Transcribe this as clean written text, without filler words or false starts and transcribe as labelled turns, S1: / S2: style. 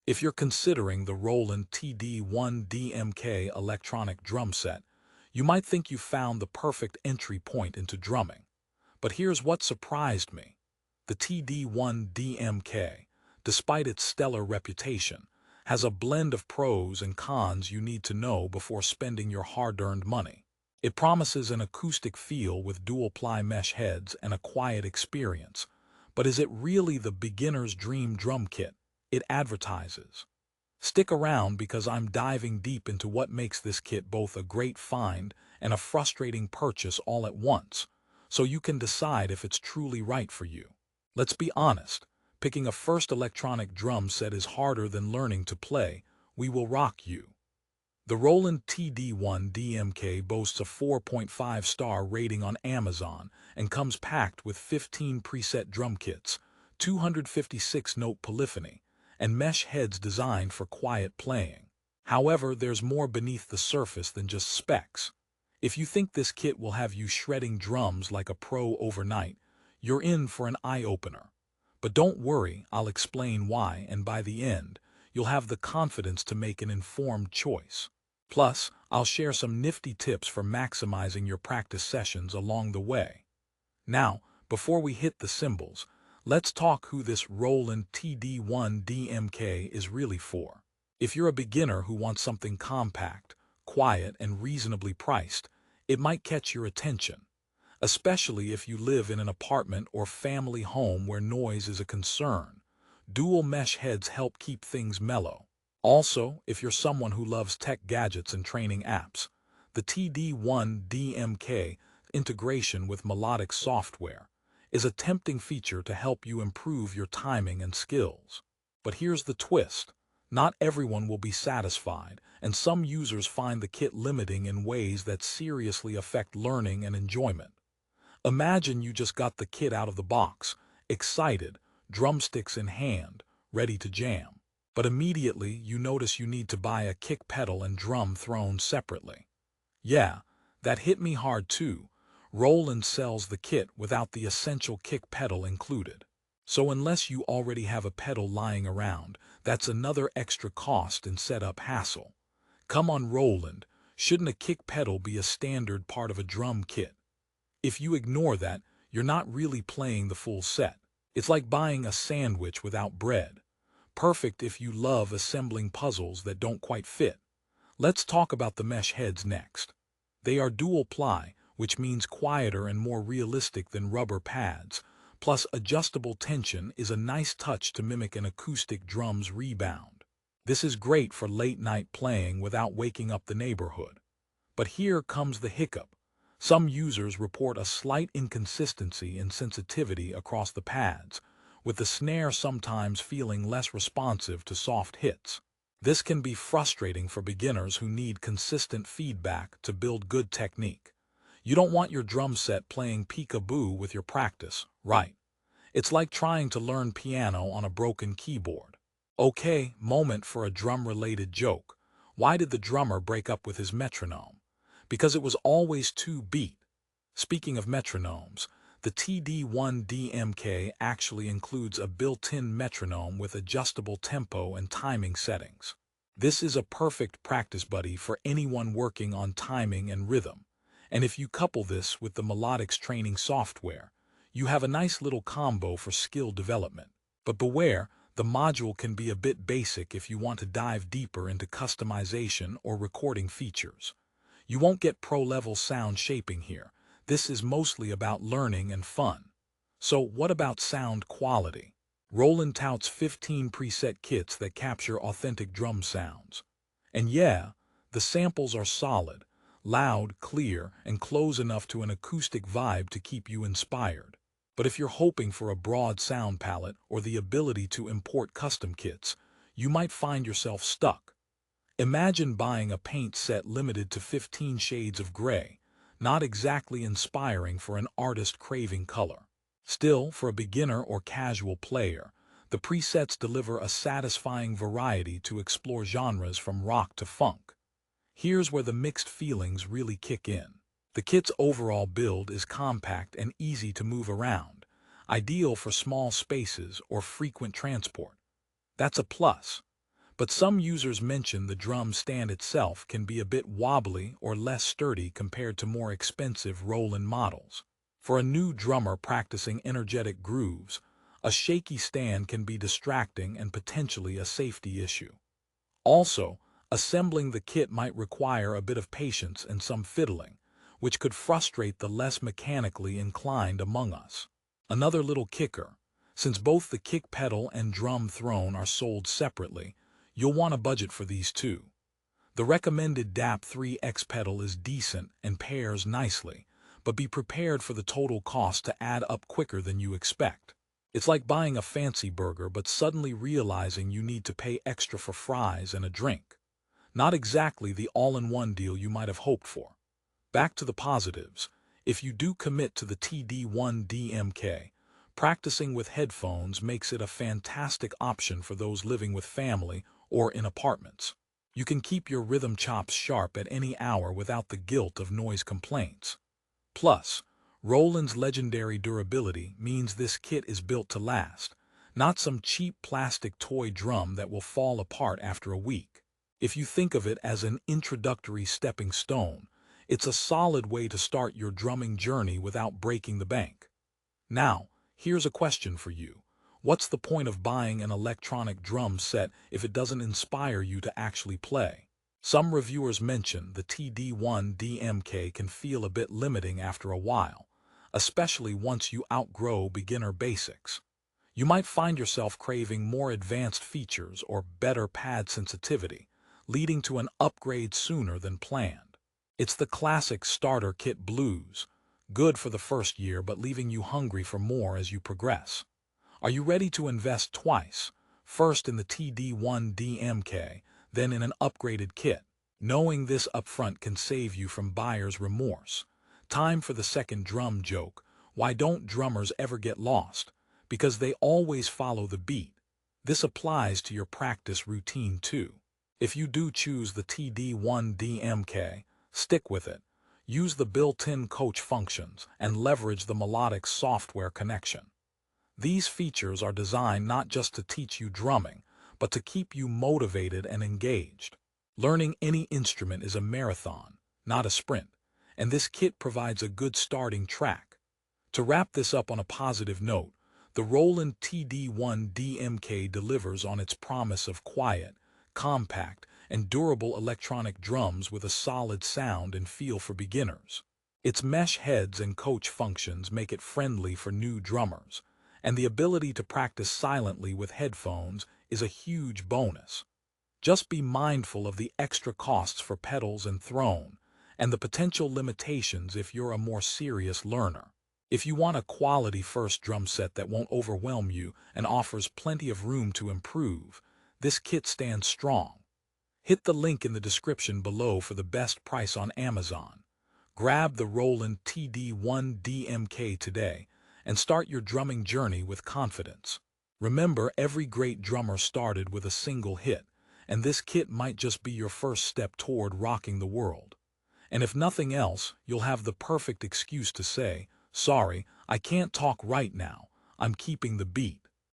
S1: If you're considering the Roland TD-1DMK electronic drum set, you might think you found the perfect entry point into drumming. But here's what surprised me. The TD-1DMK, despite its stellar reputation, has a blend of pros and cons you need to know before spending your hard-earned money. It promises an acoustic feel with dual-ply mesh heads and a quiet experience, but is it really the beginner's dream drum kit it advertises? Stick around because I'm diving deep into what makes this kit both a great find and a frustrating purchase all at once, so you can decide if it's truly right for you. Let's be honest, picking a first electronic drum set is harder than learning to play. We will rock you. The Roland TD-1DMK boasts a 4.5-star rating on Amazon and comes packed with 15 preset drum kits, 256-note polyphony, and mesh heads designed for quiet playing. However, there's more beneath the surface than just specs. If you think this kit will have you shredding drums like a pro overnight, you're in for an eye-opener. But don't worry, I'll explain why, and by the end, you'll have the confidence to make an informed choice. Plus, I'll share some nifty tips for maximizing your practice sessions along the way. Now, before we hit the cymbals, let's talk who this Roland TD-1DMK is really for. If you're a beginner who wants something compact, quiet, and reasonably priced, it might catch your attention, especially if you live in an apartment or family home where noise is a concern. Dual mesh heads help keep things mellow. Also, if you're someone who loves tech gadgets and training apps, the TD-1DMK integration with melodic software is a tempting feature to help you improve your timing and skills. But here's the twist. Not everyone will be satisfied, and some users find the kit limiting in ways that seriously affect learning and enjoyment. Imagine you just got the kit out of the box, excited, drumsticks in hand, ready to jam. But immediately you notice you need to buy a kick pedal and drum throne separately. Yeah, that hit me hard too. Roland sells the kit without the essential kick pedal included. So unless you already have a pedal lying around, that's another extra cost and setup hassle. Come on, Roland, shouldn't a kick pedal be a standard part of a drum kit? If you ignore that, you're not really playing the full set. It's like buying a sandwich without bread. Perfect if you love assembling puzzles that don't quite fit. Let's talk about the mesh heads next. They are dual ply, which means quieter and more realistic than rubber pads, plus adjustable tension is a nice touch to mimic an acoustic drum's rebound. This is great for late-night playing without waking up the neighborhood. But here comes the hiccup. Some users report a slight inconsistency in sensitivity across the pads, with the snare sometimes feeling less responsive to soft hits. This can be frustrating for beginners who need consistent feedback to build good technique. You don't want your drum set playing peekaboo with your practice, right? It's like trying to learn piano on a broken keyboard. Okay, moment for a drum-related joke. Why did the drummer break up with his metronome? Because it was always too beat. Speaking of metronomes, the TD-1DMK actually includes a built-in metronome with adjustable tempo and timing settings. This is a perfect practice buddy for anyone working on timing and rhythm. And if you couple this with the melodics training software, you have a nice little combo for skill development. But beware, the module can be a bit basic if you want to dive deeper into customization or recording features. You won't get pro-level sound shaping here. This is mostly about learning and fun. So what about sound quality? Roland touts 15 preset kits that capture authentic drum sounds. And yeah, the samples are solid, loud, clear, and close enough to an acoustic vibe to keep you inspired. But if you're hoping for a broad sound palette or the ability to import custom kits, you might find yourself stuck. Imagine buying a paint set limited to 15 shades of gray, not exactly inspiring for an artist craving color. Still, for a beginner or casual player, the presets deliver a satisfying variety to explore genres from rock to funk. Here's where the mixed feelings really kick in. The kit's overall build is compact and easy to move around, ideal for small spaces or frequent transport. That's a plus. But some users mention the drum stand itself can be a bit wobbly or less sturdy compared to more expensive Roland models. For a new drummer practicing energetic grooves, a shaky stand can be distracting and potentially a safety issue. Also, assembling the kit might require a bit of patience and some fiddling, which could frustrate the less mechanically inclined among us. Another little kicker: since both the kick pedal and drum throne are sold separately, you'll want a budget for these too. The recommended DAP3X pedal is decent and pairs nicely, but be prepared for the total cost to add up quicker than you expect. It's like buying a fancy burger but suddenly realizing you need to pay extra for fries and a drink. Not exactly the all-in-one deal you might have hoped for. Back to the positives. If you do commit to the TD-1DMK, practicing with headphones makes it a fantastic option for those living with family or in apartments. You can keep your rhythm chops sharp at any hour without the guilt of noise complaints. Plus, Roland's legendary durability means this kit is built to last, not some cheap plastic toy drum that will fall apart after a week. If you think of it as an introductory stepping stone, it's a solid way to start your drumming journey without breaking the bank. Now, here's a question for you. What's the point of buying an electronic drum set if it doesn't inspire you to actually play? Some reviewers mention the TD-1DMK can feel a bit limiting after a while, especially once you outgrow beginner basics. You might find yourself craving more advanced features or better pad sensitivity, leading to an upgrade sooner than planned. It's the classic starter kit blues, good for the first year but leaving you hungry for more as you progress. Are you ready to invest twice, first in the TD-1DMK, then in an upgraded kit? Knowing this upfront can save you from buyer's remorse. Time for the second drum joke. Why don't drummers ever get lost? Because they always follow the beat. This applies to your practice routine too. If you do choose the TD-1DMK, stick with it. Use the built-in coach functions and leverage the melodic software connection. These features are designed not just to teach you drumming, but to keep you motivated and engaged. Learning any instrument is a marathon, not a sprint, and this kit provides a good starting track. To wrap this up on a positive note, the Roland TD-1DMK delivers on its promise of quiet, compact, and durable electronic drums with a solid sound and feel for beginners. Its mesh heads and coach functions make it friendly for new drummers, and the ability to practice silently with headphones is a huge bonus. Just be mindful of the extra costs for pedals and throne, and the potential limitations if you're a more serious learner. If you want a quality first drum set that won't overwhelm you and offers plenty of room to improve, this kit stands strong. Hit the link in the description below for the best price on Amazon. Grab the Roland TD-1DMK today and start your drumming journey with confidence. Remember, every great drummer started with a single hit, and this kit might just be your first step toward rocking the world. And if nothing else, you'll have the perfect excuse to say, "Sorry, I can't talk right now. I'm keeping the beat."